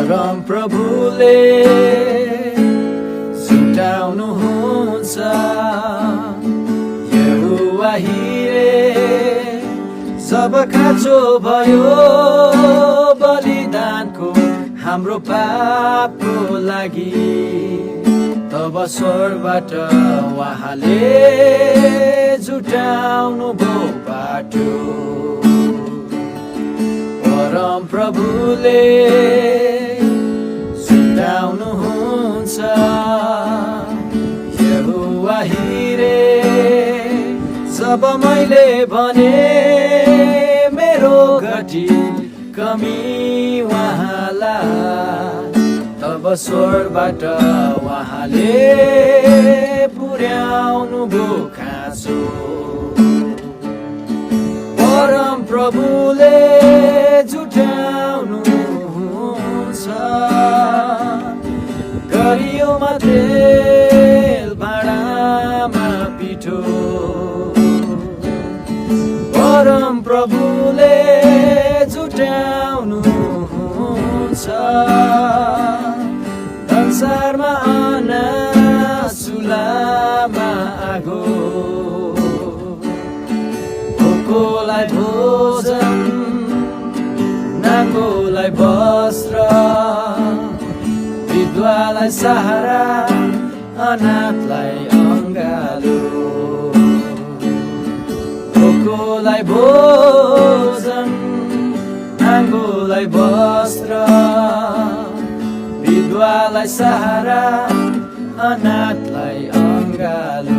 परम प्रभुले छुटाउनुहुन्छ यहोवा हिरे सब खाँचो भयो बलिदानको हाम्रो पापको लागि। तब स्वरबाट उहाँले जुटाउनु भो बाटो। परम प्रभुले जुटाउनुहुन्छ यहोवा हिरे जब मैले भने मेरो घटी कमी उहाँलाई, तब स्वरबाट उहाँले पुर्याउनु भो खाँचो। परम प्रभुले जुटाउनुहुन्छ गरियोमा तेल भाँडामा पिठो। परम प्रभुले जुटाउनुहुन्छ संसारमा अनाज चुलामा आगो। भोकोलाई भोजन नाङ्गोलाई वस्त्र विधवालाई सहारा अनाथलाई अङ्गालो। भोकोलाई भोजन नाङ्गोलाई वस्त्र विधवालाई सहारा अनाथलाई अङ्गालो।